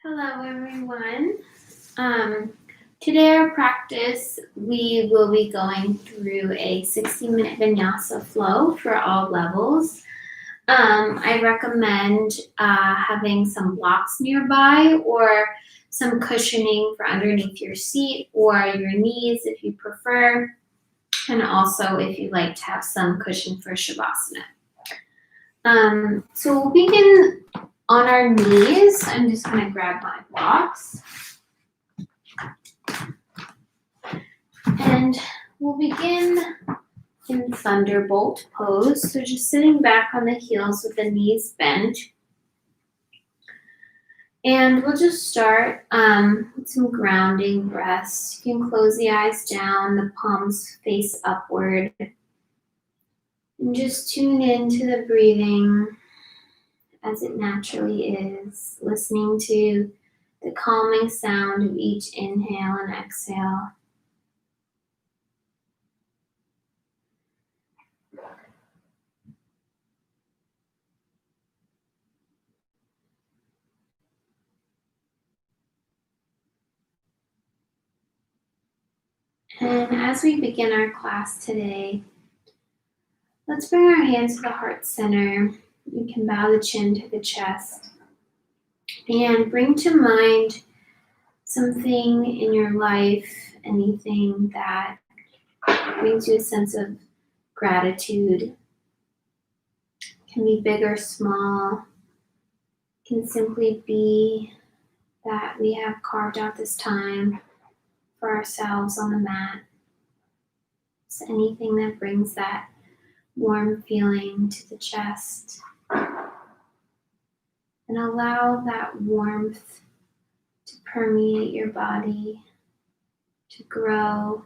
Hello everyone. Today our practice, we will be going through a 60-minute Vinyasa flow for all levels. I recommend having some blocks nearby or some cushioning for underneath your seat or your knees if you prefer, and also if you like to have some cushion for Shavasana. So we'll begin on our knees. I'm just going to grab my blocks. And we'll begin in Thunderbolt pose. So just sitting back on the heels with the knees bent. And we'll just start with some grounding breaths. You can close the eyes down, the palms face upward. And just tune into the breathing as it naturally is, listening to the calming sound of each inhale and exhale. And as we begin our class today, let's bring our hands to the heart center. You can bow the chin to the chest and bring to mind something in your life, anything that brings you a sense of gratitude. It can be big or small. It can simply be that we have carved out this time for ourselves on the mat. It's anything that brings that warm feeling to the chest. And allow that warmth to permeate your body, to grow,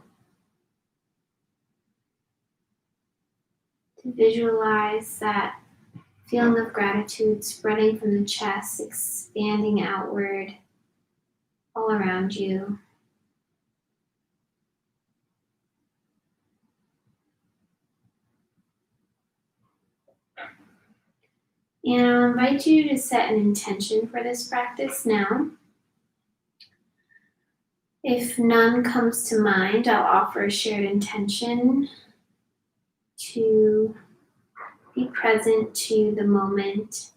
to visualize that feeling of gratitude spreading from the chest, expanding outward all around you. And I'll invite you to set an intention for this practice now. If none comes to mind, I'll offer a shared intention to be present to the moment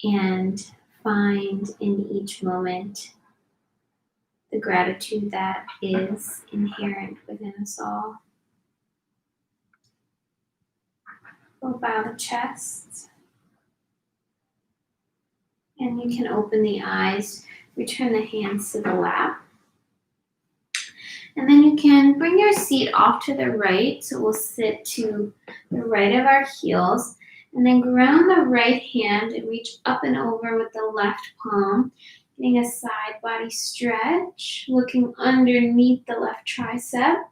and find in each moment the gratitude that is inherent within us all. We'll bow the chest. And you can open the eyes, return the hands to the lap. And then you can bring your seat off to the right, so we'll sit to the right of our heels, and then ground the right hand and reach up and over with the left palm, getting a side body stretch, looking underneath the left tricep.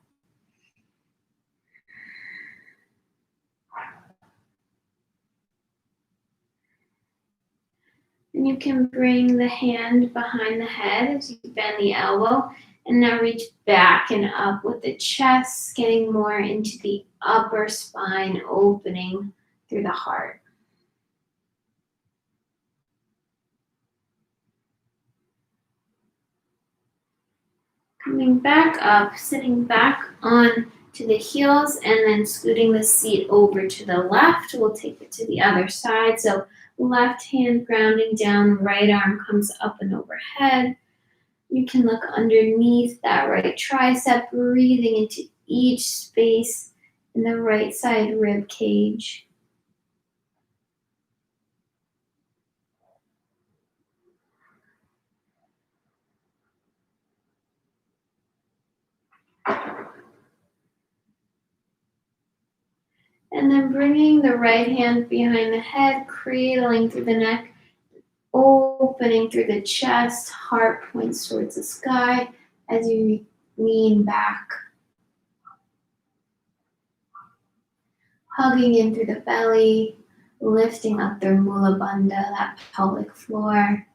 And you can bring the hand behind the head as you bend the elbow. And now reach back and up with the chest getting more into the upper spine, opening through the heart. Coming back up, sitting back on to the heels, and then scooting the seat over to the left. We'll take it to the other side. So left hand grounding down, right arm comes up and overhead. You can look underneath that right tricep, breathing into each space in the right side rib cage. And then bringing the right hand behind the head, cradling through the neck, opening through the chest, heart points towards the sky as you lean back. Hugging in through the belly, lifting up the Mula Bandha, that pelvic floor.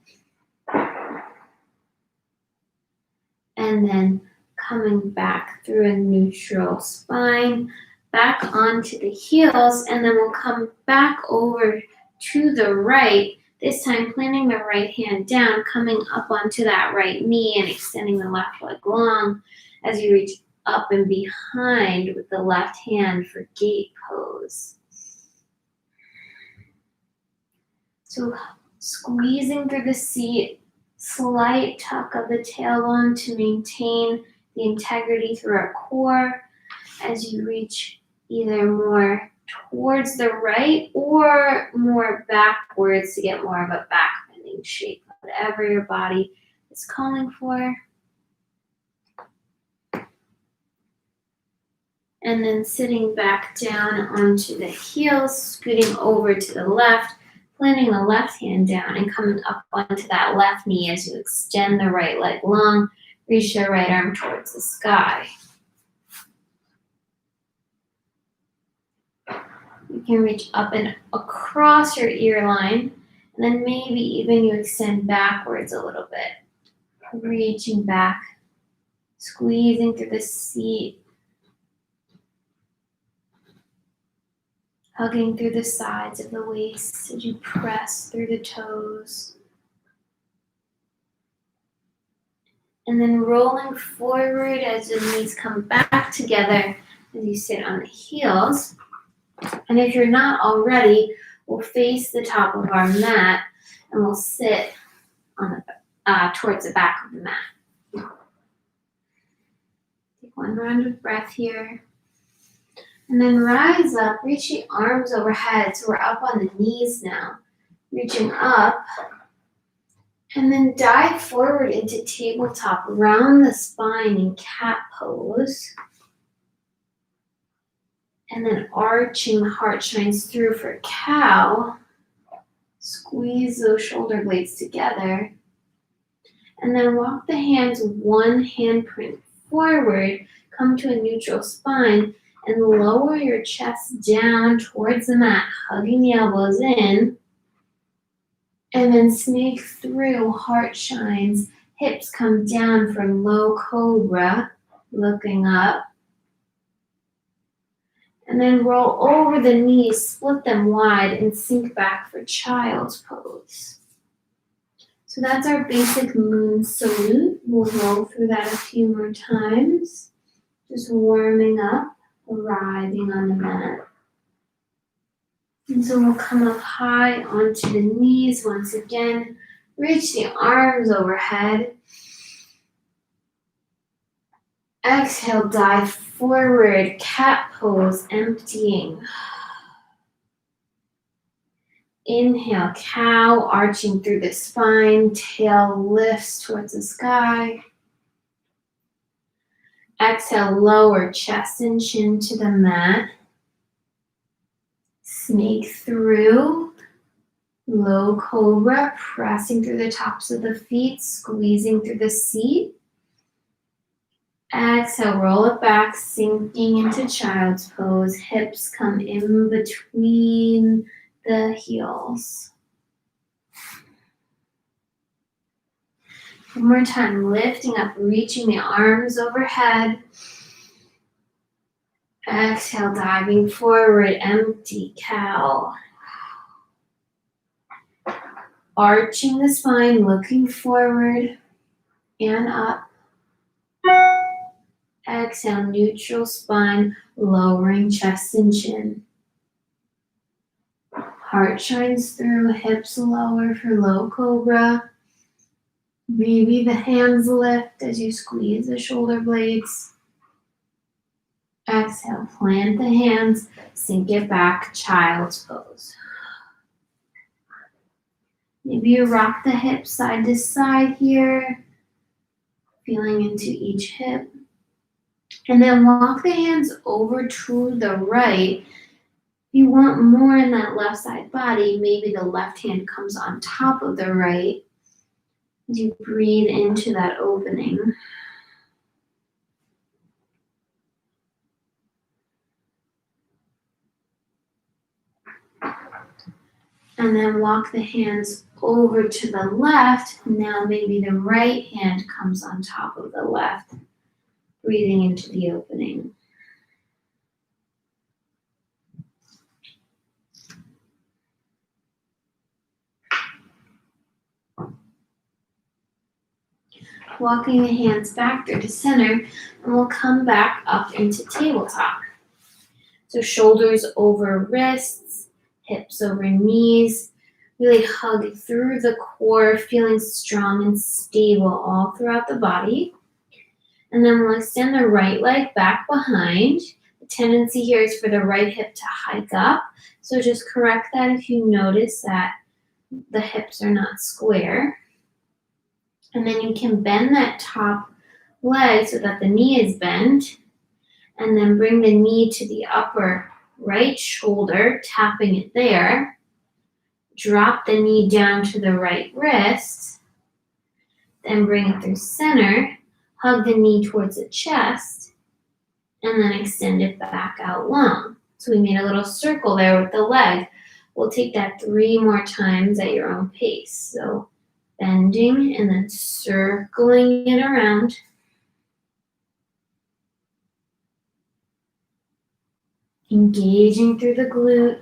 And then coming back through a neutral spine, back onto the heels, and then we'll come back over to the right. This time, planting the right hand down, coming up onto that right knee and extending the left leg long as you reach up and behind with the left hand for gate pose. So squeezing through the seat, slight tuck of the tailbone to maintain the integrity through our core as you reach either more towards the right or more backwards to get more of a back bending shape, whatever your body is calling for. And then sitting back down onto the heels, scooting over to the left, planting the left hand down and coming up onto that left knee as you extend the right leg long, reach your right arm towards the sky. You can reach up and across your ear line, and then maybe even you extend backwards a little bit. Reaching back, squeezing through the seat, hugging through the sides of the waist as you press through the toes. And then rolling forward as the knees come back together as you sit on the heels. And if you're not already, we'll face the top of our mat and we'll sit on the, towards the back of the mat. Take one round of breath here. And then rise up, reach the arms overhead. So we're up on the knees now. Reaching up. And then dive forward into tabletop. Round the spine in cat pose. And then arching the heart shines through for cow. Squeeze those shoulder blades together. And then walk the hands one handprint forward. Come to a neutral spine. And lower your chest down towards the mat, hugging the elbows in. And then snake through, heart shines. Hips come down for low cobra, looking up. And then roll over the knees, split them wide, and sink back for child's pose. So that's our basic moon salute. We'll roll through that a few more times. Just warming up. Arriving on the mat. And so we'll come up high onto the knees once again. Reach the arms overhead. Exhale, dive forward, cat pose, emptying. Inhale, cow, arching through the spine, tail lifts towards the sky. Exhale, lower chest and chin to the mat. Snake through. Low cobra, pressing through the tops of the feet, squeezing through the seat. Exhale, roll it back, sinking into child's pose. Hips come in between the heels. One more time, lifting up, reaching the arms overhead. Exhale, diving forward, empty cow. Arching the spine, looking forward and up. Exhale, neutral spine, lowering chest and chin. Heart shines through, hips lower for low cobra. Maybe the hands lift as you squeeze the shoulder blades. Exhale, plant the hands, sink it back, child's pose. Maybe you rock the hips side to side here, feeling into each hip. And then walk the hands over to the right. If you want more in that left side body, maybe the left hand comes on top of the right. As you breathe into that opening. And then walk the hands over to the left. Now maybe the right hand comes on top of the left. Breathing into the opening. walking the hands back through to center, and we'll come back up into tabletop. So shoulders over wrists, hips over knees. Really hug through the core, feeling strong and stable all throughout the body. And then we'll extend the right leg back behind. The tendency here is for the right hip to hike up. So just correct that if you notice that the hips are not square. And then you can bend that top leg so that the knee is bent. And then bring the knee to the upper right shoulder, tapping it there. Drop the knee down to the right wrist. Then bring it through center. Hug the knee towards the chest. And then extend it back out long. So we made a little circle there with the leg. We'll take that 3 more times at your own pace. So bending and then circling it around. Engaging through the glute,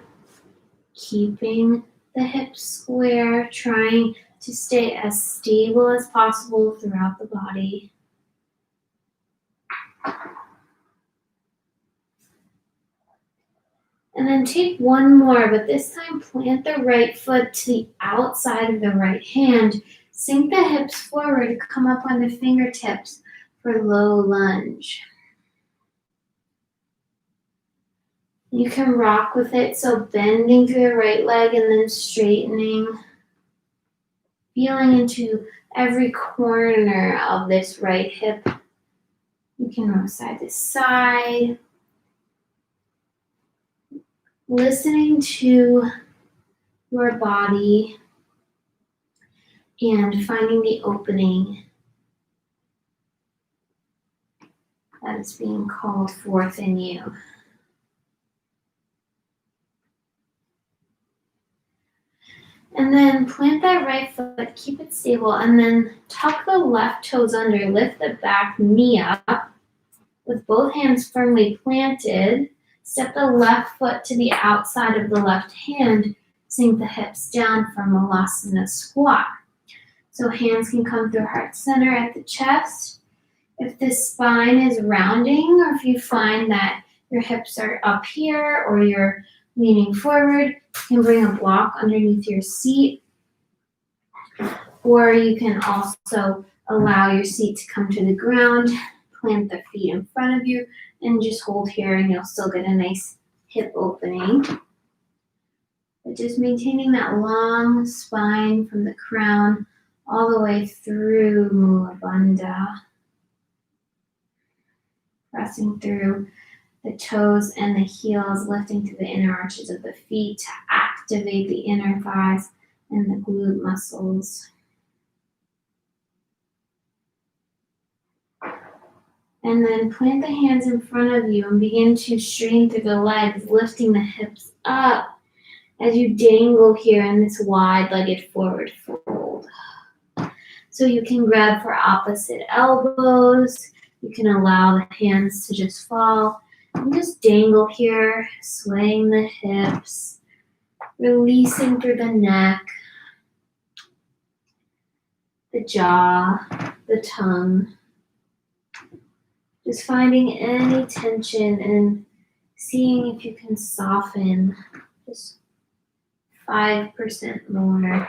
keeping the hips square, trying to stay as stable as possible throughout the body. And then take one more, but this time plant the right foot to the outside of the right hand. Sink the hips forward, come up on the fingertips for low lunge. You can rock with it, so bending through the right leg and then straightening. Feeling into every corner of this right hip. You can rock side to side. Listening to your body and finding the opening that is being called forth in you. And then plant that right foot, keep it stable, and then tuck the left toes under, lift the back knee up with both hands firmly planted. Step the left foot to the outside of the left hand, sink the hips down for Malasana squat. So hands can come through heart center at the chest. If the spine is rounding, or if you find that your hips are up here or you're leaning forward, you can bring a block underneath your seat, or you can also allow your seat to come to the ground, plant the feet in front of you, and just hold here, and you'll still get a nice hip opening. But just maintaining that long spine from the crown all the way through Mula Bandha. Pressing through the toes and the heels, lifting through the inner arches of the feet to activate the inner thighs and the glute muscles. And then plant the hands in front of you and begin to straighten through the legs, lifting the hips up as you dangle here in this wide-legged forward fold. So you can grab for opposite elbows. You can allow the hands to just fall. And just dangle here, swaying the hips, releasing through the neck, the jaw, the tongue. Just finding any tension and seeing if you can soften just 5% more.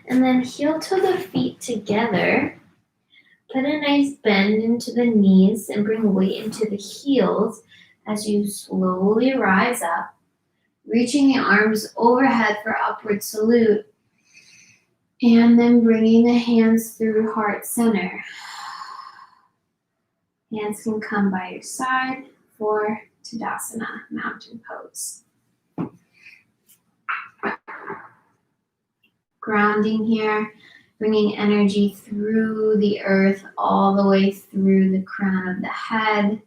And then heel toe the feet together. Put a nice bend into the knees and bring weight into the heels as you slowly rise up, reaching the arms overhead for upward salute, and then bringing the hands through heart center. Hands can come by your side for Tadasana, mountain pose. Grounding here. Bringing energy through the earth all the way through the crown of the head.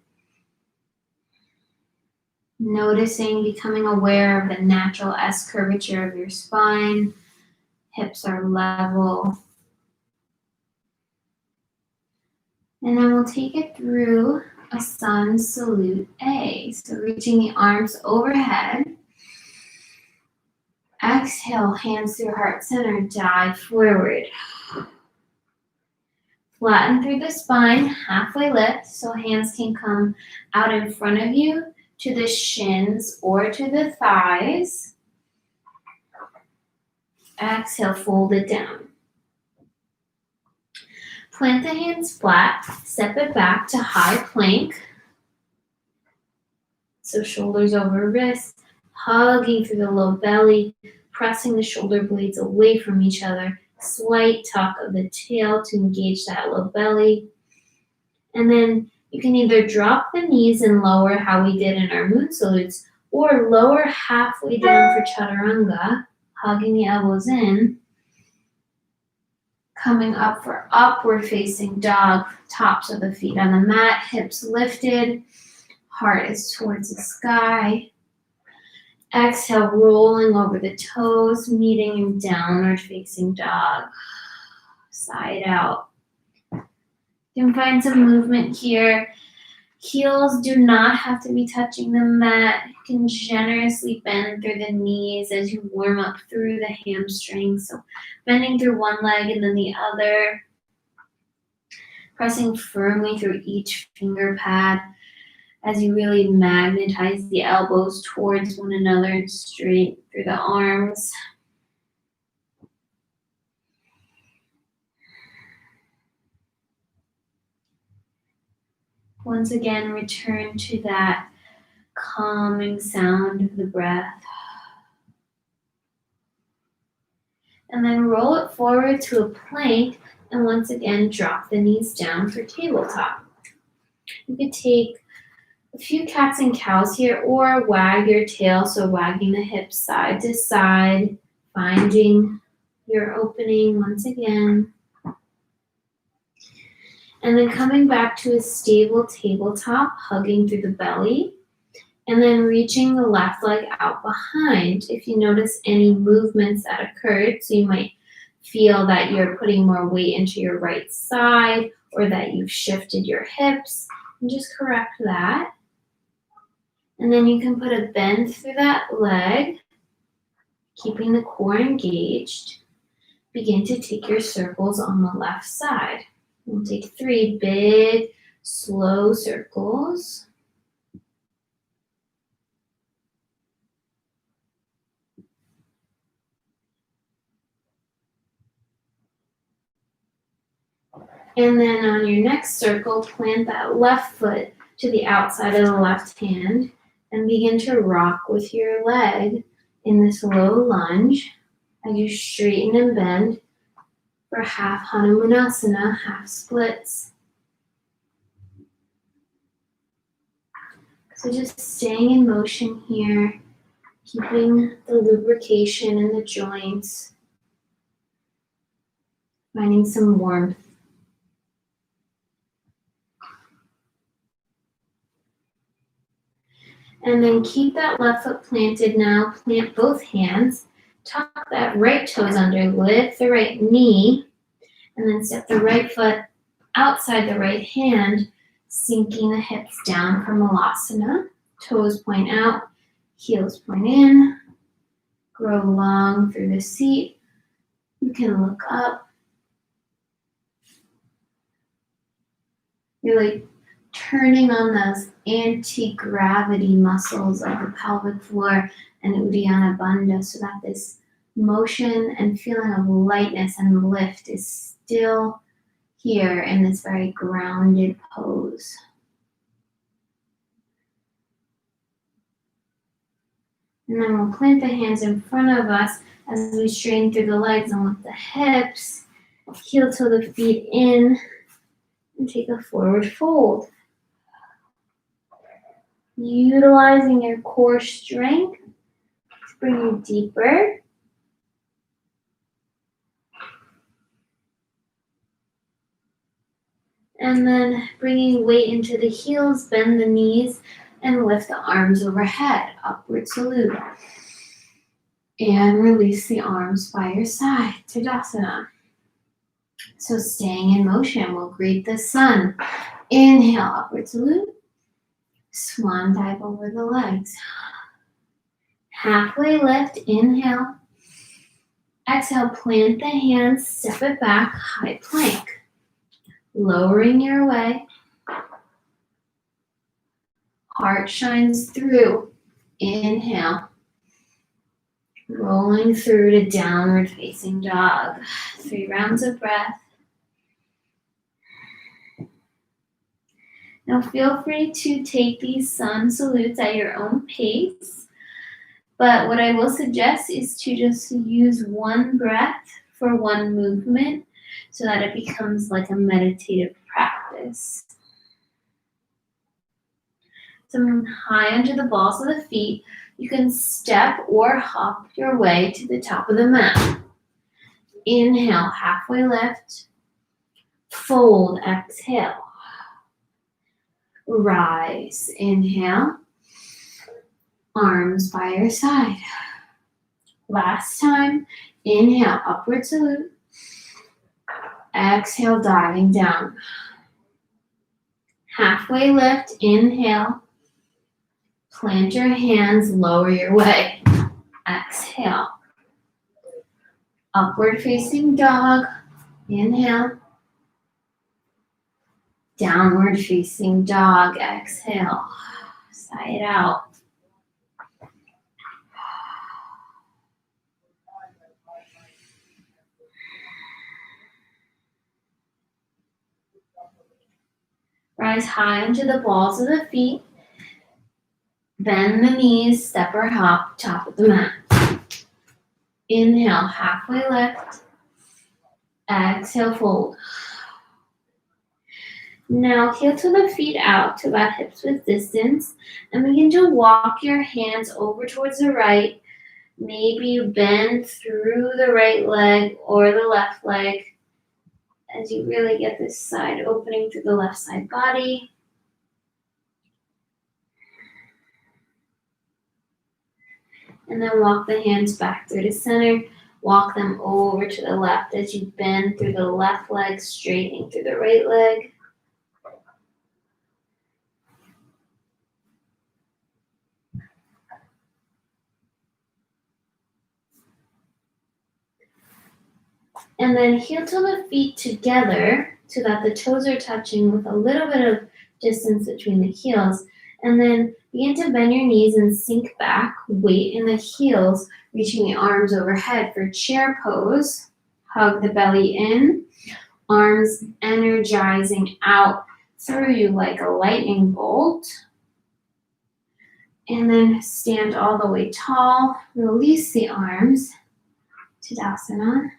Noticing, becoming aware of the natural S curvature of your spine. Hips are level. And then we'll take it through a sun salute A. So reaching the arms overhead. Exhale, hands through heart center, dive forward. Flatten through the spine, halfway lift, so hands can come out in front of you to the shins or to the thighs. Exhale, fold it down. Plant the hands flat, step it back to high plank. So shoulders over wrists, hugging through the low belly, pressing the shoulder blades away from each other. Slight tuck of the tail to engage that low belly. And then you can either drop the knees and lower how we did in our moon salutes, or lower halfway down for chaturanga, hugging the elbows in. Coming up for upward facing dog, tops of the feet on the mat, hips lifted, heart is towards the sky. Exhale, rolling over the toes, meeting in downward facing dog. Side out. You can find some movement here. Heels do not have to be touching the mat. You can generously bend through the knees as you warm up through the hamstrings. So bending through one leg and then the other. Pressing firmly through each finger pad as you really magnetize the elbows towards one another and straight through the arms. Once again, return to that calming sound of the breath. And then roll it forward to a plank, and once again, drop the knees down for tabletop. You could take a few cats and cows here, or wag your tail, so wagging the hips side to side, finding your opening once again. And then coming back to a stable tabletop, hugging through the belly, and then reaching the left leg out behind. If you notice any movements that occurred, so you might feel that you're putting more weight into your right side, or that you've shifted your hips, and just correct that. And then you can put a bend through that leg, keeping the core engaged. Begin to take your circles on the left side. We'll take 3 big, slow circles. And then on your next circle, plant that left foot to the outside of the left hand and begin to rock with your leg in this low lunge as you straighten and bend for half Hanumanasana, half splits. So just staying in motion here, keeping the lubrication in the joints, finding some warmth. And then keep that left foot planted now. Plant both hands. Tuck that right toes under. Lift the right knee. And then step the right foot outside the right hand, sinking the hips down for Malasana. Toes point out. Heels point in. Grow long through the seat. You can look up. Really turning on those anti-gravity muscles of the pelvic floor and Uddiyana Bandha, so that this motion and feeling of lightness and lift is still here in this very grounded pose. And then we'll plant the hands in front of us as we straighten through the legs and lift the hips, heel toe the feet in, and take a forward fold. Utilizing your core strength to bring you deeper. And then bringing weight into the heels, bend the knees, and lift the arms overhead, upward salute. And release the arms by your side, Tadasana. So staying in motion, we'll greet the sun. Inhale, upward salute. Swan dive over the legs. Halfway lift, inhale. Exhale, plant the hands, step it back, high plank. Lowering your way. Heart shines through. Inhale. Rolling through to downward facing dog. 3 rounds of breath. Now feel free to take these sun salutes at your own pace. But what I will suggest is to just use one breath for one movement so that it becomes like a meditative practice. So high onto the balls of the feet. You can step or hop your way to the top of the mat. Inhale, halfway lift. Fold, exhale. Rise, inhale. Arms by your side. Last time, inhale, upward salute. Exhale, diving down. Halfway lift, inhale. Plant your hands, lower your way. Exhale. Upward facing dog. Inhale. Downward facing dog. Exhale. Sigh it out. Rise high onto the balls of the feet. Bend the knees, step or hop, top of the mat. Inhale, halfway lift. Exhale, fold. Now heel to the feet out to about hips width distance and begin to walk your hands over towards the right. Maybe you bend through the right leg or the left leg as you really get this side opening through the left side body. And then walk the hands back through to center. Walk them over to the left as you bend through the left leg, straightening through the right leg. And then heel to the feet together so that the toes are touching with a little bit of distance between the heels. And then begin to bend your knees and sink back, weight in the heels, reaching the arms overhead for chair pose. Hug the belly in, arms energizing out through you like a lightning bolt. And then stand all the way tall, release the arms, Tadasana.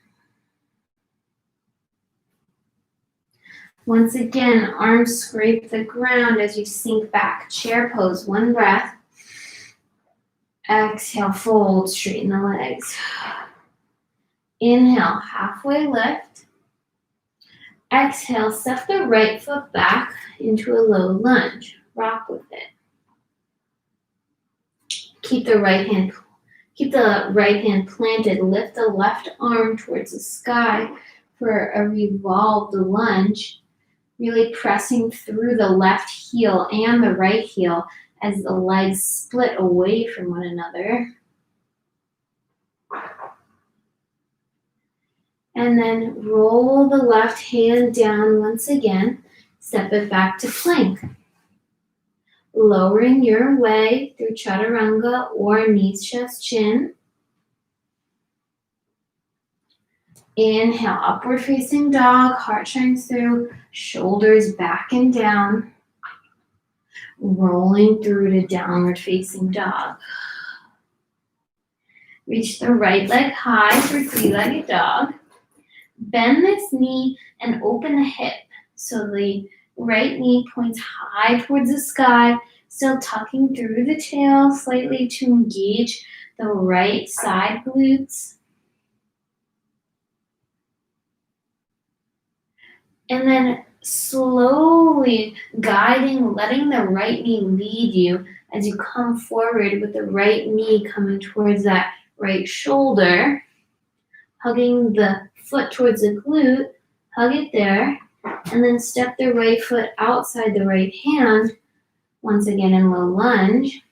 Once again, arms scrape the ground as you sink back. Chair pose, one breath. Exhale, fold, straighten the legs. Inhale, halfway lift. Exhale, step the right foot back into a low lunge. Rock with it. Keep the right hand planted. Lift the left arm towards the sky for a revolved lunge. Really pressing through the left heel and the right heel as the legs split away from one another. And then roll the left hand down once again. Step it back to plank. Lowering your way through chaturanga or knees, chest, chin. Inhale, upward facing dog, heart shines through, shoulders back and down. Rolling through to downward facing dog. Reach the right leg high for three-legged dog. Bend this knee and open the hip so the right knee points high towards the sky, still tucking through the tail slightly to engage the right side glutes. And then slowly guiding, letting the right knee lead you as you come forward with the right knee coming towards that right shoulder. Hugging the foot towards the glute, hug it there, and then step the right foot outside the right hand, once again in low lunge.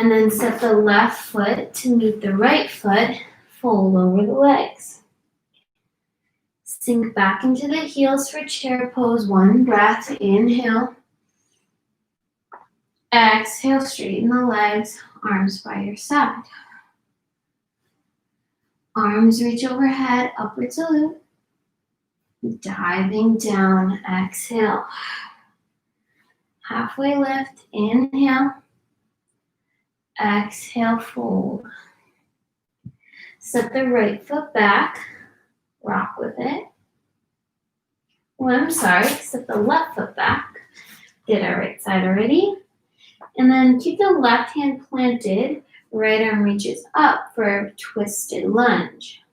And then set the left foot to meet the right foot, fold over the legs. Sink back into the heels for chair pose, one breath, inhale. Exhale, straighten the legs, arms by your side. Arms reach overhead, upward salute. Diving down, exhale. Halfway lift, inhale. Exhale, fold. Set the right foot back, rock with it. Set the left foot back. Did our right side already. And then keep the left hand planted, right arm reaches up for a twisted lunge.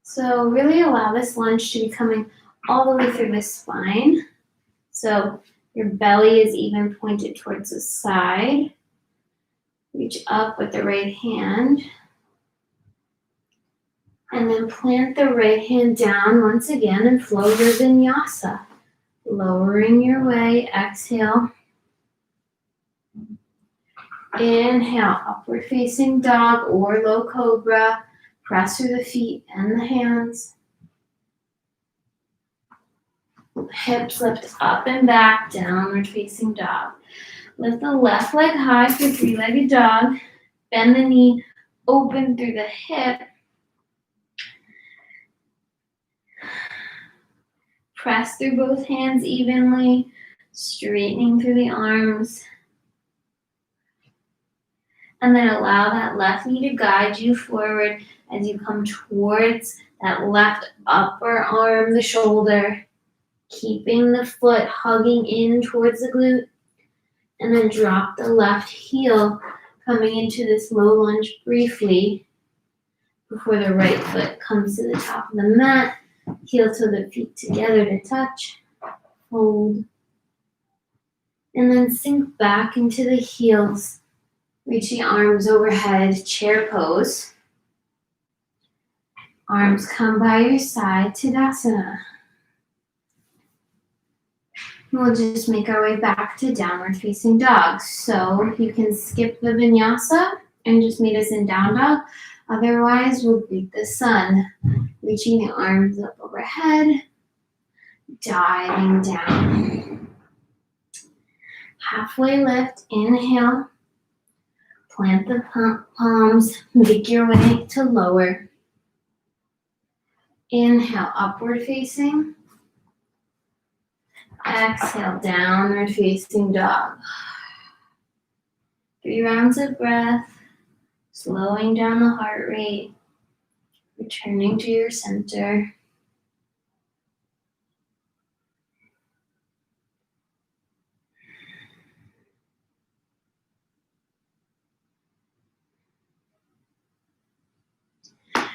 So really allow this lunge to be coming all the way through the spine. So your belly is even pointed towards the side. Reach up with the right hand. And then plant the right hand down once again and flow your vinyasa. Lowering your way, exhale. Inhale, upward facing dog or low cobra. Press through the feet and the hands. Hips lift up and back, downward facing dog. Lift the left leg high for three-legged dog. Bend the knee, open through the hip. Press through both hands evenly, straightening through the arms. And then allow that left knee to guide you forward as you come towards that left upper arm, the shoulder, keeping the foot hugging in towards the glute. And then drop the left heel, coming into this low lunge briefly before the right foot comes to the top of the mat. Heel to the feet together to touch. Hold. And then sink back into the heels. Reach the arms overhead, chair pose. Arms come by your side, Tadasana. We'll just make our way back to downward facing dog. So you can skip the vinyasa and just meet us in down dog. Otherwise, we'll greet the sun. Reaching the arms up overhead, diving down. Halfway lift, inhale. Plant the palms, make your way to lower. Inhale, upward facing. Exhale, downward facing dog. 3 rounds of breath, slowing down the heart rate, returning to your center.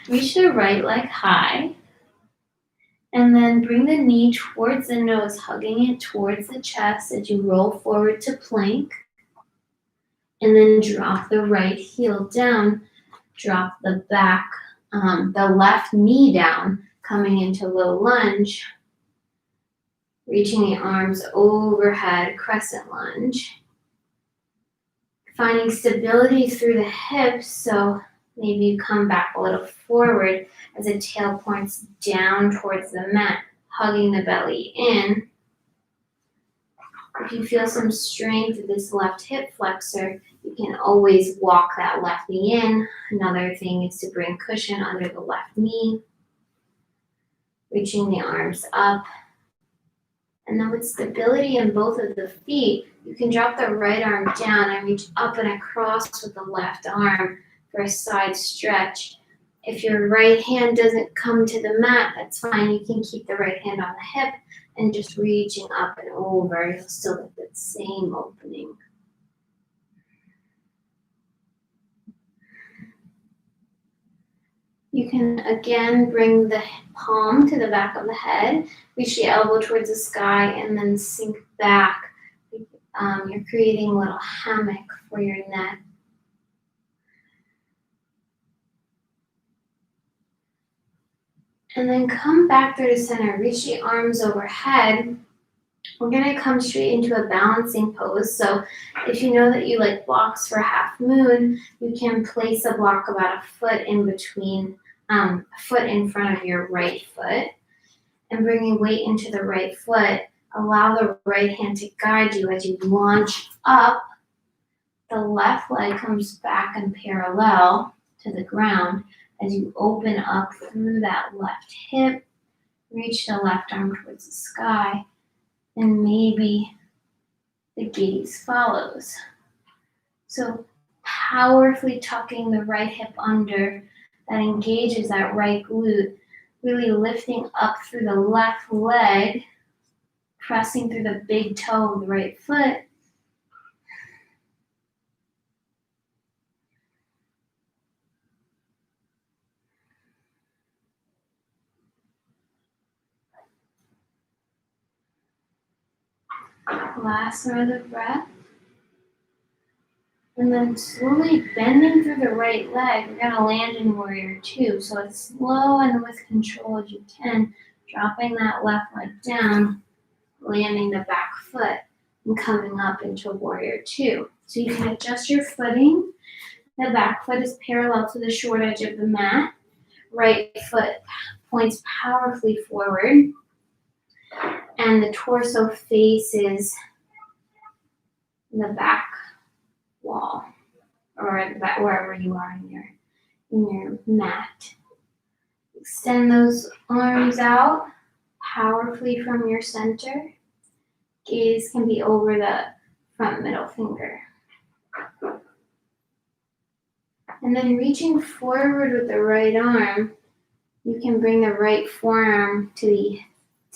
Reach the right leg high. And then bring the knee towards the nose, hugging it towards the chest as you roll forward to plank. And then drop the right heel down. Drop the left knee down, coming into low lunge. Reaching the arms overhead, crescent lunge. Finding stability through the hips, so maybe you come back a little forward as the tail points down towards the mat, hugging the belly in. If you feel some strength in this left hip flexor, you can always walk that left knee in. Another thing is to bring cushion under the left knee. Reaching the arms up. And then with stability in both of the feet, you can drop the right arm down and reach up and across with the left arm for a side stretch. If your right hand doesn't come to the mat, that's fine. You can keep the right hand on the hip and just reaching up and over. You'll still get that same opening. You can again bring the palm to the back of the head, reach the elbow towards the sky, and then sink back. You're creating a little hammock for your neck. And then come back through the center. Reach the arms overhead. We're going to come straight into a balancing pose. So if you know that you like blocks for half moon, you can place a block about a foot in between, a foot in front of your right foot, and bringing weight into the right foot. Allow the right hand to guide you as you launch up. The left leg comes back and parallel to the ground as you open up through that left hip. Reach the left arm towards the sky, and maybe the gaze follows. So powerfully tucking the right hip under, that engages that right glute, really lifting up through the left leg, pressing through the big toe of the right foot. Last round of breath. And then slowly bending through the right leg, we're going to land in warrior two. So as slow and with control as you can, dropping that left leg down, landing the back foot, and coming up into warrior two. So you can adjust your footing. The back foot is parallel to the short edge of the mat. Right foot points powerfully forward. And the torso faces the back wall, or the back, wherever you are in your mat. Extend those arms out powerfully from your center. Gaze can be over the front middle finger. And then reaching forward with the right arm, you can bring the right forearm to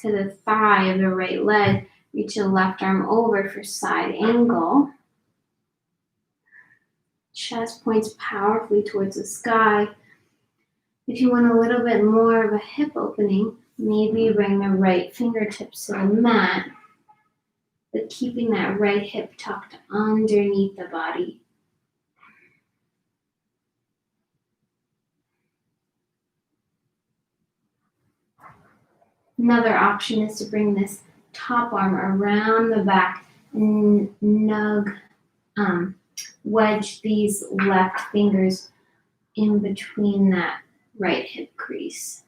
the thigh of the right leg. Reach the left arm over for side angle. Chest points powerfully towards the sky. If you want a little bit more of a hip opening, maybe bring the right fingertips to the mat, but keeping that right hip tucked underneath the body. Another option is to bring this top arm around the back and wedge these left fingers in between that right hip crease.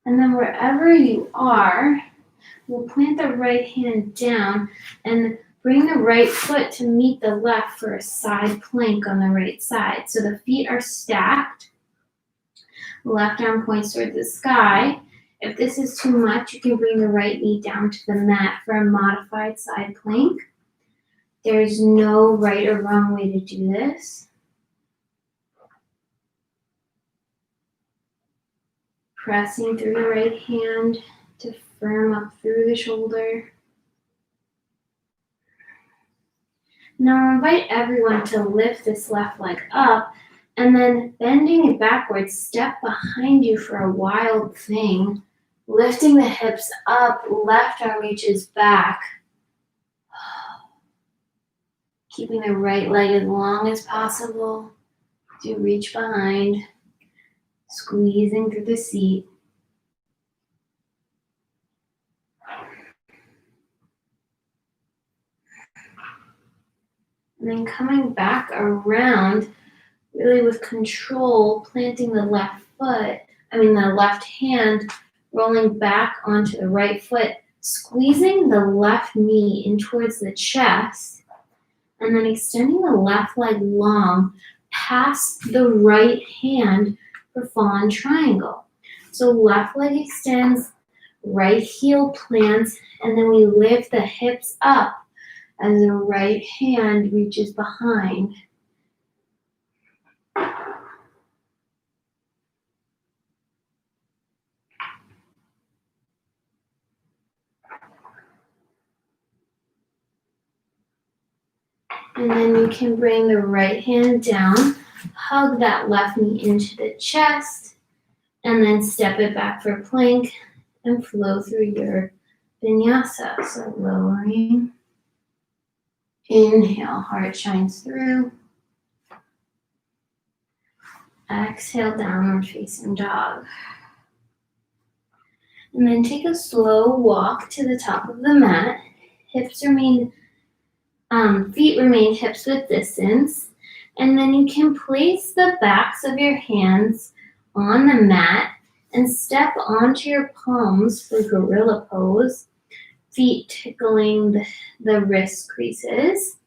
And then wherever you are, we'll plant the right hand down and bring the right foot to meet the left for a side plank on the right side. So the feet are stacked. Left arm points towards the sky. If this is too much, you can bring the right knee down to the mat for a modified side plank. There's no right or wrong way to do this. Pressing through the right hand to firm up through the shoulder. Now I invite everyone to lift this left leg up, and then bending it backwards, step behind you for a wild thing. Lifting the hips up, left arm reaches back. Keeping the right leg as long as possible as you reach behind, squeezing through the seat. And then coming back around, really with control, planting the left hand, rolling back onto the right foot, squeezing the left knee in towards the chest, and then extending the left leg long past the right hand for fallen triangle. So left leg extends, right heel plants, and then we lift the hips up as the right hand reaches behind. And then you can bring the right hand down, hug that left knee into the chest, and then step it back for plank and flow through your vinyasa. So lowering, inhale, heart shines through. Exhale, downward facing dog. And then take a slow walk to the top of the mat. Hips remain, feet remain hips width distance. And then you can place the backs of your hands on the mat and step onto your palms for gorilla pose. Feet tickling the wrist creases.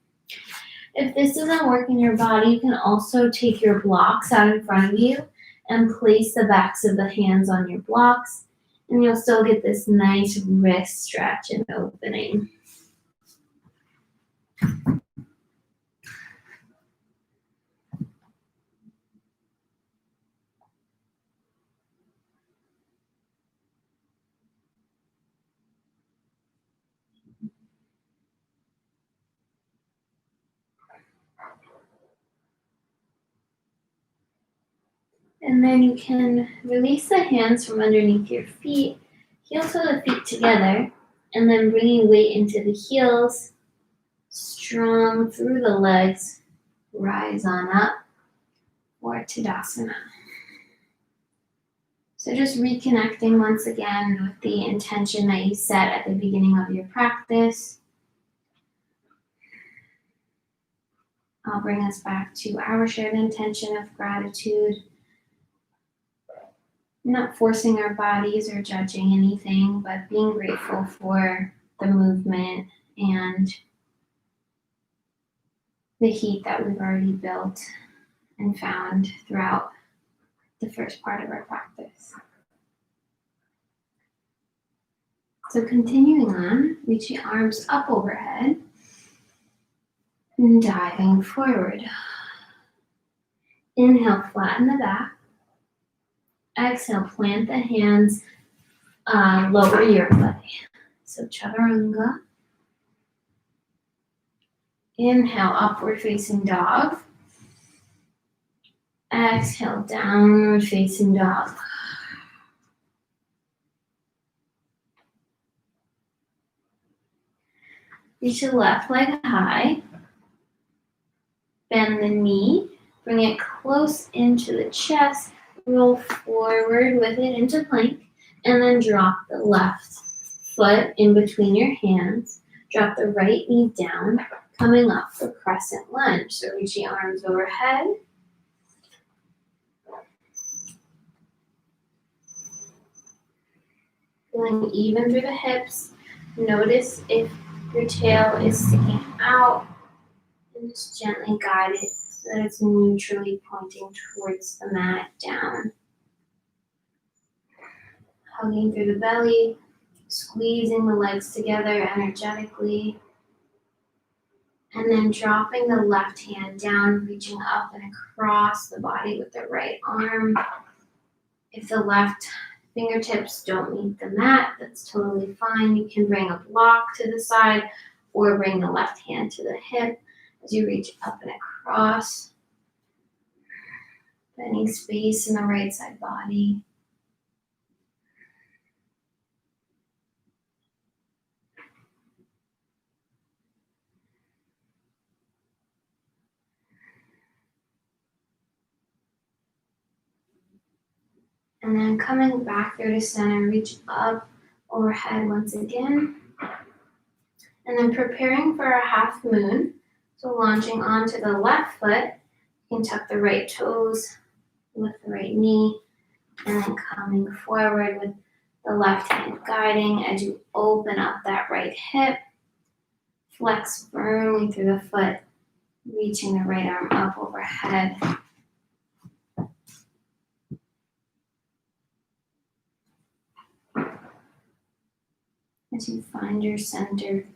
If this doesn't work in your body, you can also take your blocks out in front of you and place the backs of the hands on your blocks, and you'll still get this nice wrist stretch and opening. And then you can release the hands from underneath your feet, heels of the feet together, and then bringing weight into the heels, strong through the legs, rise on up, or Tadasana. So just reconnecting once again with the intention that you set at the beginning of your practice. I'll bring us back to our shared intention of gratitude. Not forcing our bodies or judging anything, but being grateful for the movement and the heat that we've already built and found throughout the first part of our practice. So continuing on, reaching arms up overhead and diving forward. Inhale, flatten the back. Exhale, plant the hands, lower your belly. So chaturanga. Inhale, upward facing dog. Exhale, downward facing dog. Reach the left leg high. Bend the knee. Bring it close into the chest. Roll forward with it into plank. And then drop the left foot in between your hands. Drop the right knee down, coming up for crescent lunge. So reaching arms overhead. Feeling even through the hips. Notice if your tail is sticking out, and just gently guide it so that it's neutrally pointing towards the mat down. Hugging through the belly, squeezing the legs together energetically, and then dropping the left hand down, reaching up and across the body with the right arm. If the left fingertips don't meet the mat, that's totally fine. You can bring a block to the side or bring the left hand to the hip as you reach up and across. Finding space in the right side body. And then coming back through to center, reach up overhead once again. And then preparing for a half moon. So launching onto the left foot, you can tuck the right toes with the right knee. And then coming forward with the left hand guiding as you open up that right hip. Flex firmly through the foot, reaching the right arm up overhead. As you find your center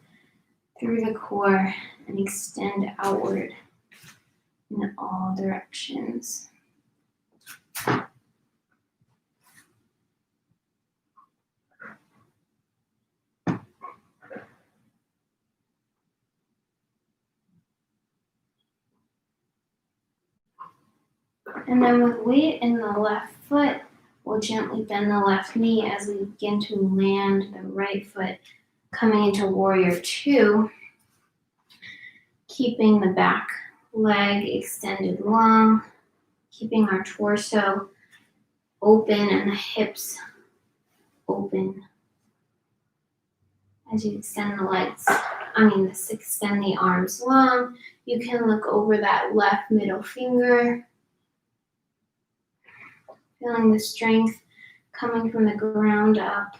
through the core and extend outward in all directions. And then with weight in the left foot, we'll gently bend the left knee as we begin to land the right foot, coming into warrior two, keeping the back leg extended long, keeping our torso open and the hips open as you extend the legs. Extend the arms long. You can look over that left middle finger, feeling the strength coming from the ground up.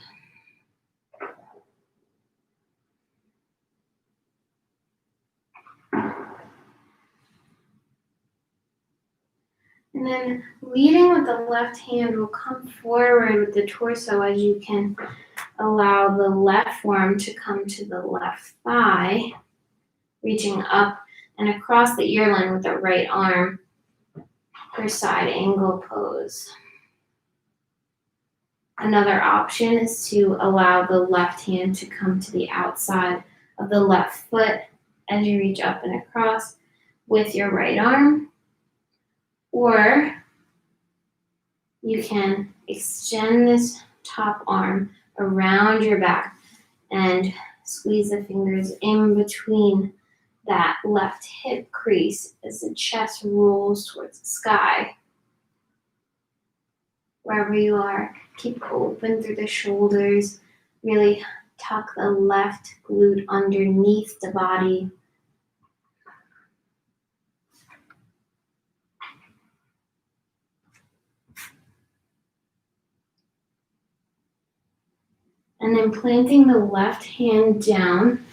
And then leading with the left hand, will come forward with the torso as you can allow the left forearm to come to the left thigh, reaching up and across the ear line with the right arm for side angle pose. Another option is to allow the left hand to come to the outside of the left foot as you reach up and across with your right arm. Or you can extend this top arm around your back and squeeze the fingers in between that left hip crease as the chest rolls towards the sky. Wherever you are, keep open through the shoulders. Really tuck the left glute underneath the body. And then planting the left hand down,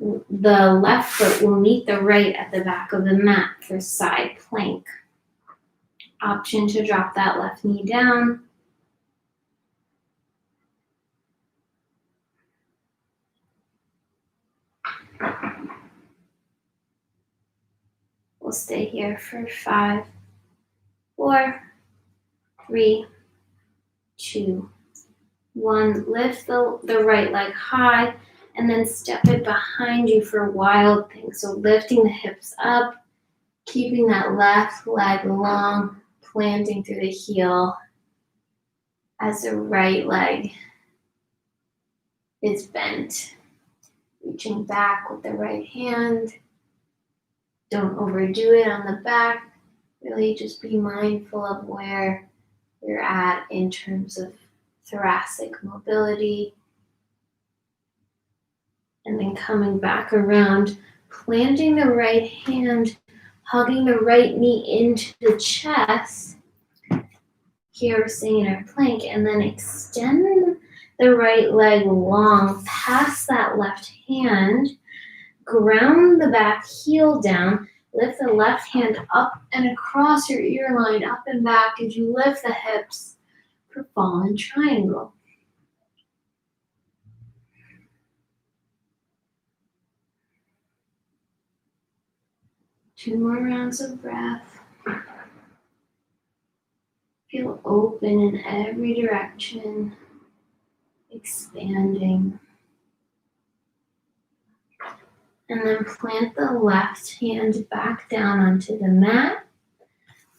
the left foot will meet the right at the back of the mat for side plank. Option to drop that left knee down. We'll stay here for 5, 4, 3, 2, 1. Lift the right leg high and then step it behind you for wild thing. So lifting the hips up, keeping that left leg long, planting through the heel as the right leg is bent. Reaching back with the right hand. Don't overdo it on the back. Really just be mindful of where you're at in terms of thoracic mobility. And then coming back around, planting the right hand, hugging the right knee into the chest. Here we're staying in our plank, and then extend the right leg long past that left hand. Ground the back heel down. Lift the left hand up and across your ear line, up and back as you lift the hips for fallen triangle. Two more rounds of breath. Feel open in every direction, expanding. And then plant the left hand back down onto the mat.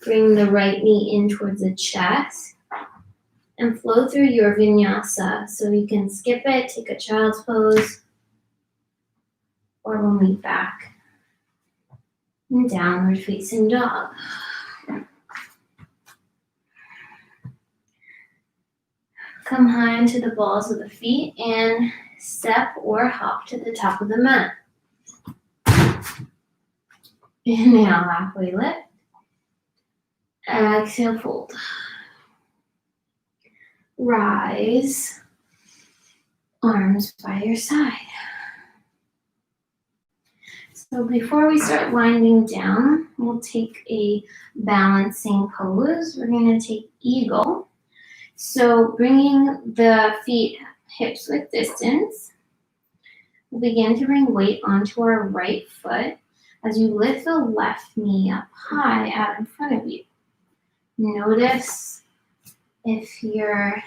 Bring the right knee in towards the chest. And flow through your Vinyasa. So you can skip it, take a child's pose, or we'll meet back in downward facing dog. Come high into the balls of the feet and step or hop to the top of the mat. Inhale, halfway lift. Exhale, fold. Rise. Arms by your side. So before we start winding down, we'll take a balancing pose. We're going to take eagle. So bringing the feet hips width distance, we'll begin to bring weight onto our right foot as you lift the left knee up high out in front of you. Notice if you're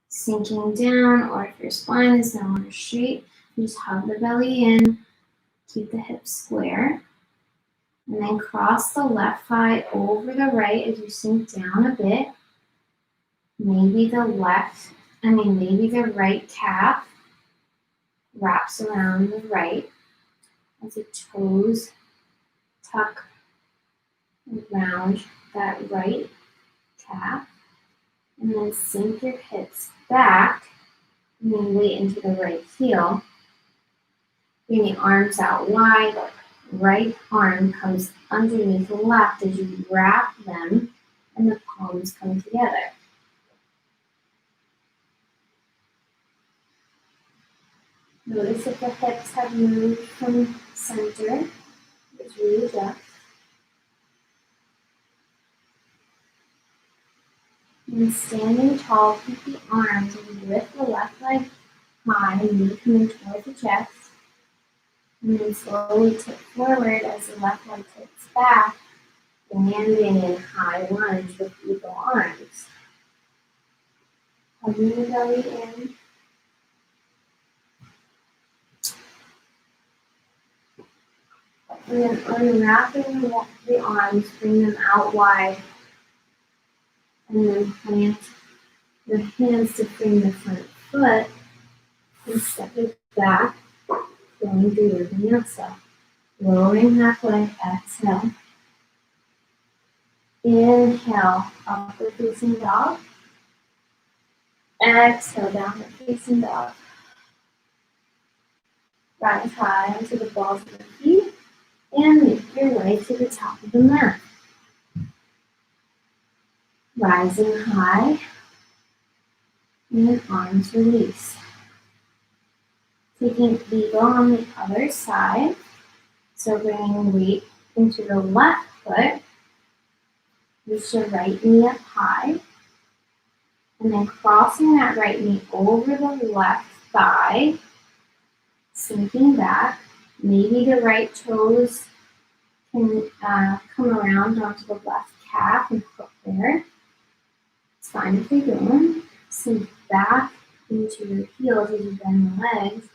sinking down or if your spine is no longer straight. Just hug the belly in, keep the hips square, and then cross the left thigh over the right as you sink down a bit. Maybe the right calf wraps around the right as the toes tuck around that right calf. And then sink your hips back and then weight into the right heel. Bring the arms out wide. Right arm comes underneath the left as you wrap them and the palms come together. Notice if the hips have moved from center. Just readjust. And standing tall, keep the arms and lift the left leg high, knee coming towards the chest. And then slowly tip forward as the left leg tips back, landing in high lunge with eagle arms. Hugging the belly in. And then unwrapping the arms, bring them out wide. And then plant the hands to frame the front foot and step it back, going through your vinyasa. Lowering halfway, exhale. Inhale, upward facing dog. Exhale, downward facing dog. Rise high onto the balls of the feet and make your way to the top of the mat. Rising high and arms release. Taking eagle on the other side. So bringing weight into the left foot. Reach the right knee up high. And then crossing that right knee over the left thigh. Sinking back. Maybe the right toes can come around onto the left calf and hook there. It's fine if they don't. Sink back into your heels as you bend the legs.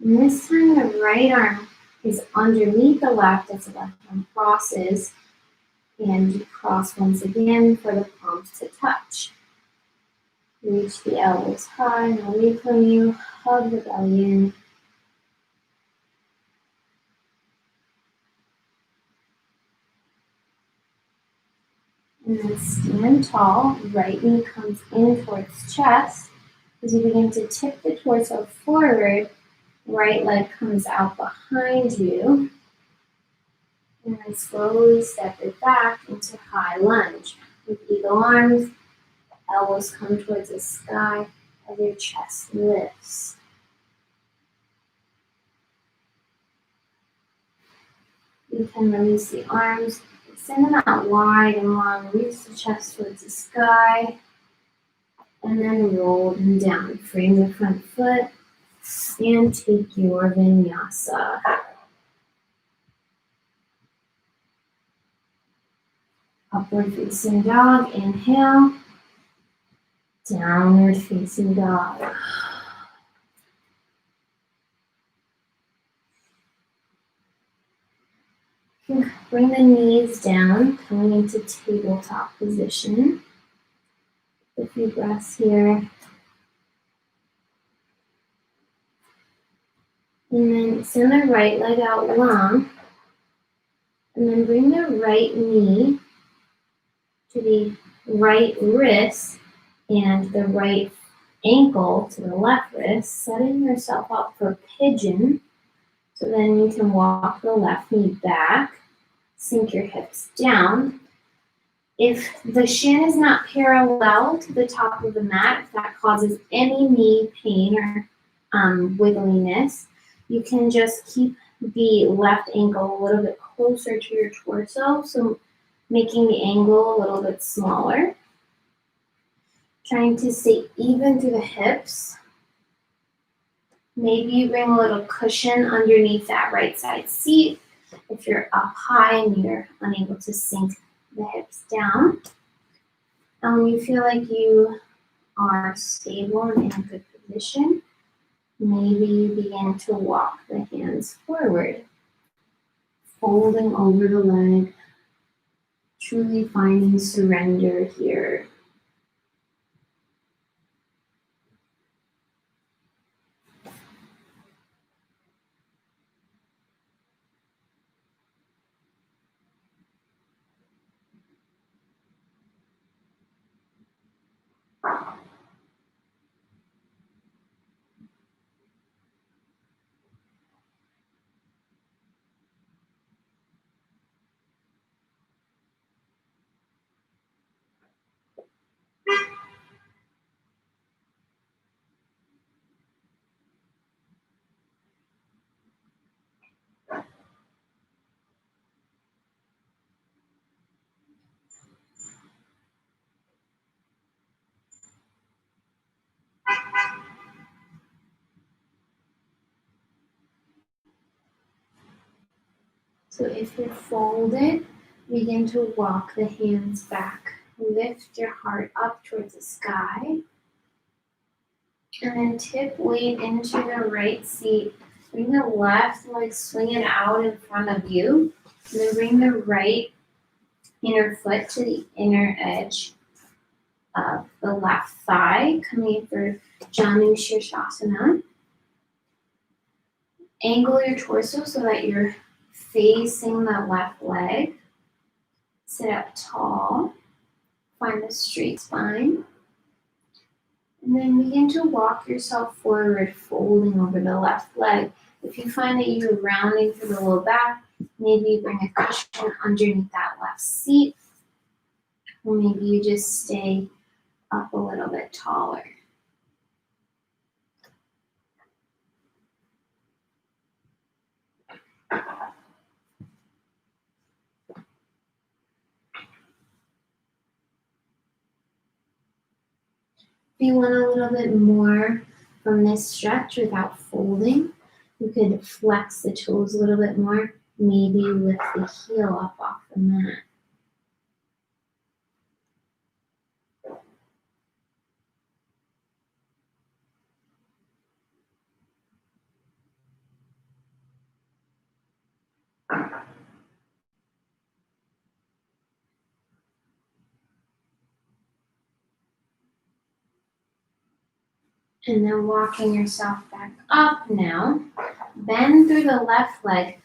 And this time the right arm is underneath the left as the left arm crosses. And you cross once again for the palms to touch. Reach the elbows high and away from you. Hug the belly in. And then stand tall. Right knee comes in towards chest. As you begin to tip the torso forward, right leg comes out behind you. And then slowly step it back into high lunge. With eagle arms, elbows come towards the sky as your chest lifts. You can release the arms, extend them out wide and long, reach the chest towards the sky, and then roll them down. Frame the front foot and take your vinyasa. Upward facing dog, inhale. Downward facing dog. Bring the knees down, coming into tabletop position. A few breaths here. And then send the right leg out long. And then bring the right knee to the right wrist and the right ankle to the left wrist, setting yourself up for pigeon. So then you can walk the left knee back, sink your hips down. If the shin is not parallel to the top of the mat, if that causes any knee pain or wiggliness, you can just keep the left ankle a little bit closer to your torso, so making the angle a little bit smaller. Trying to stay even through the hips. Maybe you bring a little cushion underneath that right side seat if you're up high and you're unable to sink the hips down. And when you feel like you are stable and in a good position, maybe you begin to walk the hands forward, folding over the leg, truly finding surrender here. So if you're folded, begin to walk the hands back. Lift your heart up towards the sky. And then tip weight into the right seat. Bring the left leg, swing it out in front of you. And then bring the right inner foot to the inner edge of the left thigh, coming for Janu Shirshasana. Angle your torso so that you're facing the left leg. Sit up tall. Find a straight spine. And then begin to walk yourself forward, folding over the left leg. If you find that you're rounding through the low back, maybe bring a cushion underneath that left seat. Or maybe you just stay up a little bit taller. If you want a little bit more from this stretch without folding, you could flex the toes a little bit more. Maybe lift the heel up off the mat. And then walking yourself back up now. Bend through the left leg.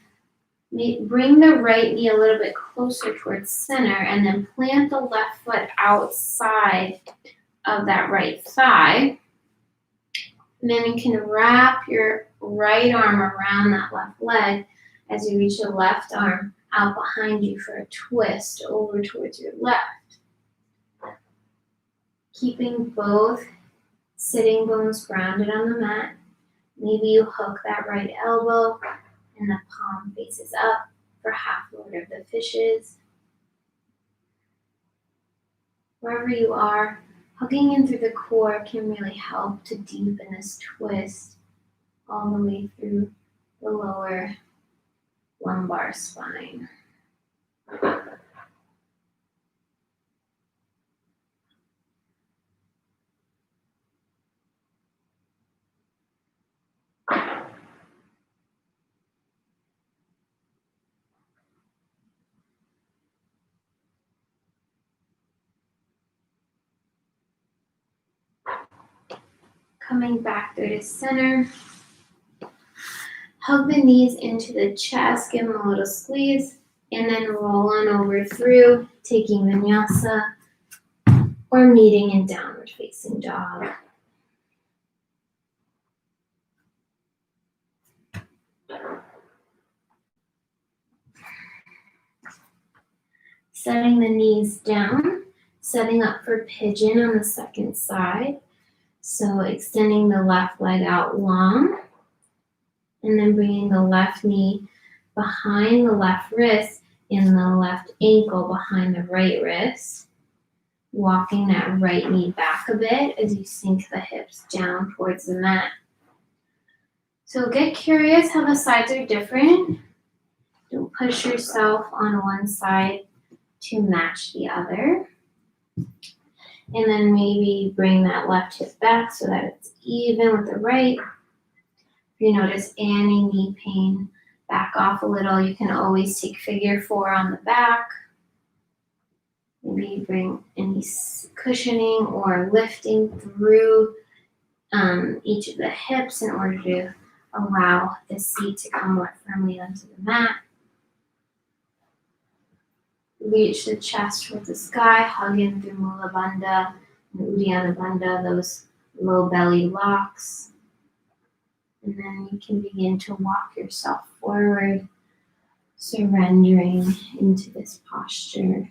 Bring the right knee a little bit closer towards center and then plant the left foot outside of that right thigh. And then you can wrap your right arm around that left leg as you reach the left arm out behind you for a twist over towards your left. Keeping both sitting bones grounded on the mat. Maybe you hook that right elbow and the palm faces up for half Lord of the Fishes. Wherever you are, hugging in through the core can really help to deepen this twist all the way through the lower lumbar spine. Coming back through to center. Hug the knees into the chest, give them a little squeeze, and then roll on over through, taking Vinyasa or meeting in downward facing dog. Setting the knees down, setting up for pigeon on the second side. So extending the left leg out long, and then bringing the left knee behind the left wrist and the left ankle behind the right wrist. Walking that right knee back a bit as you sink the hips down towards the mat. So get curious how the sides are different. Don't push yourself on one side to match the other. And then maybe bring that left hip back so that it's even with the right. If you notice any knee pain, back off a little. You can always take figure 4 on the back. Maybe bring any cushioning or lifting through each of the hips in order to allow the seat to come more firmly onto the mat. Reach the chest towards the sky, hug in through Mula Bandha and Uddiyana Bandha, those low belly locks. And then you can begin to walk yourself forward, surrendering into this posture.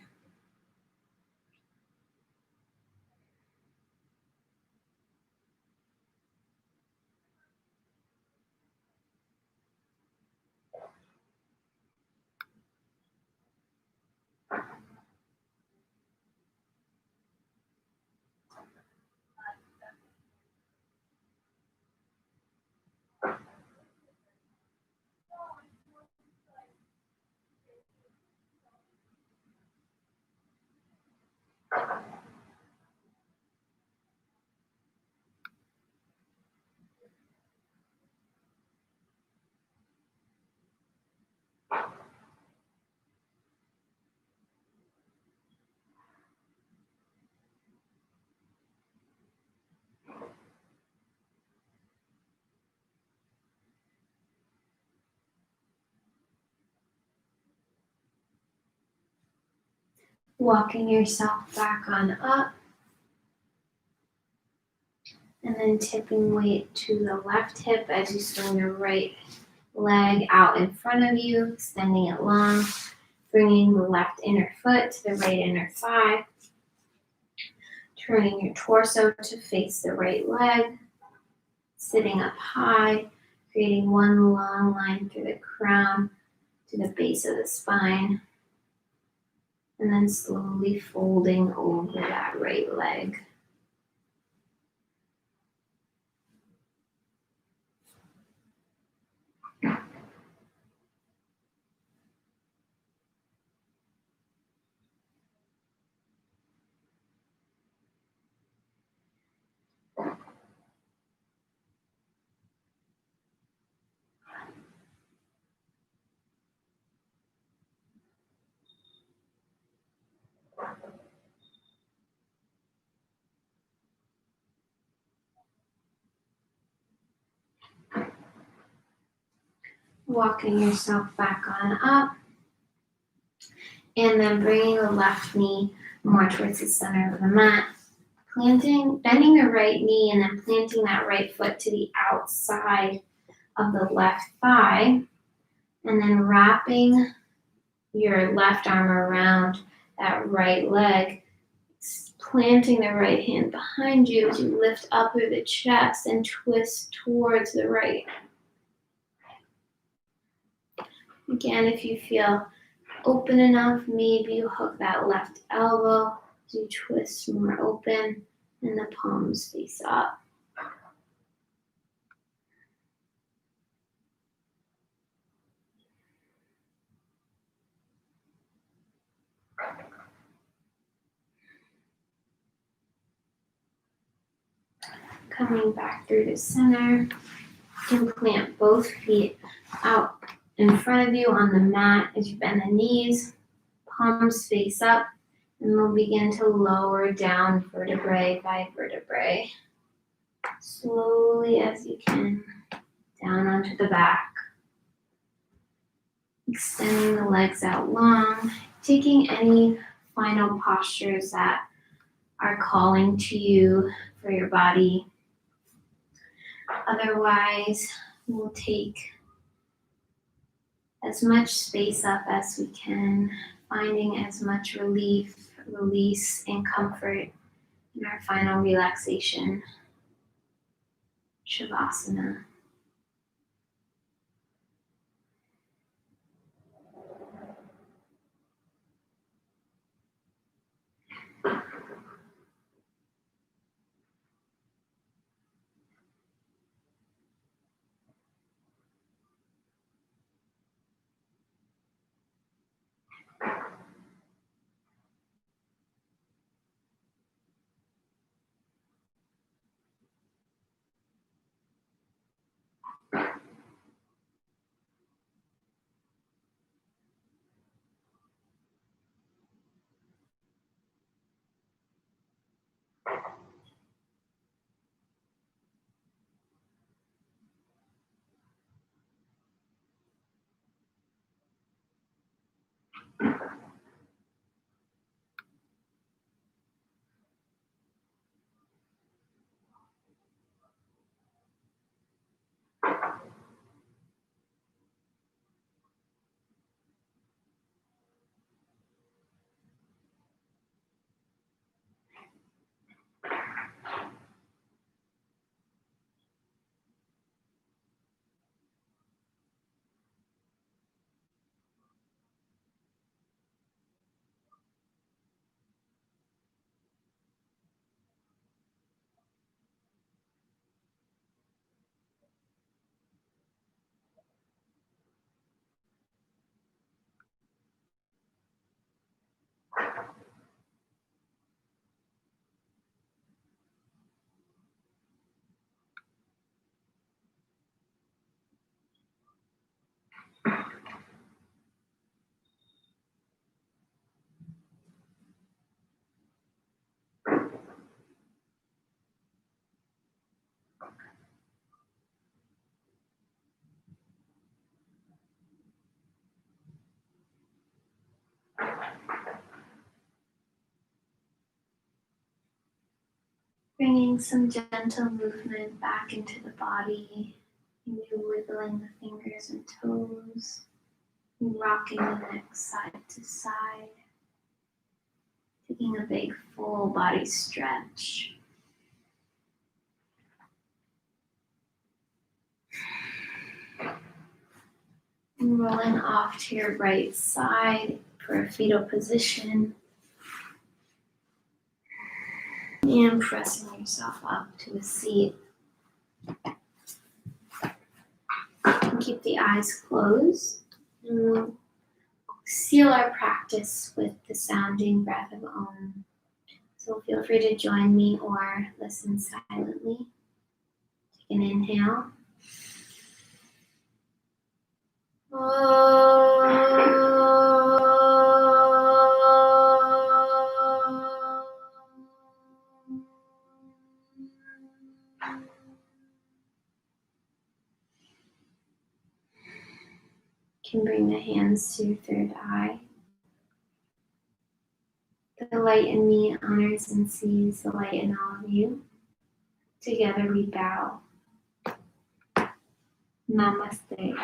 Walking yourself back on up. And then tipping weight to the left hip as you swing your right leg out in front of you, extending it long, bringing the left inner foot to the right inner thigh, turning your torso to face the right leg, sitting up high, creating one long line through the crown to the base of the spine, and then slowly folding over that right leg. Walking yourself back on up, and then bringing the left knee more towards the center of the mat, bending the right knee and then planting that right foot to the outside of the left thigh, and then wrapping your left arm around that right leg, planting the right hand behind you as you lift up through the chest and twist towards the right. Again, if you feel open enough, maybe you hook that left elbow as you twist more open and the palms face up. Coming back through the center, you can plant both feet out in front of you on the mat as you bend the knees, palms face up, and we'll begin to lower down vertebrae by vertebrae. Slowly as you can, down onto the back. Extending the legs out long, taking any final postures that are calling to you for your body. Otherwise, we'll take as much space up as we can, finding as much relief, release, and comfort in our final relaxation, Shavasana. Bringing some gentle movement back into the body. Maybe wiggling the fingers and toes. Rocking the neck side to side. Taking a big full body stretch. And rolling off to your right side for a fetal position. And pressing yourself up to a seat. And keep the eyes closed. And we'll seal our practice with the sounding breath of Om. So feel free to join me or listen silently. Take an inhale. Can bring the hands to your third eye. The light in me honors and sees the light in all of you. Together we bow. Namaste.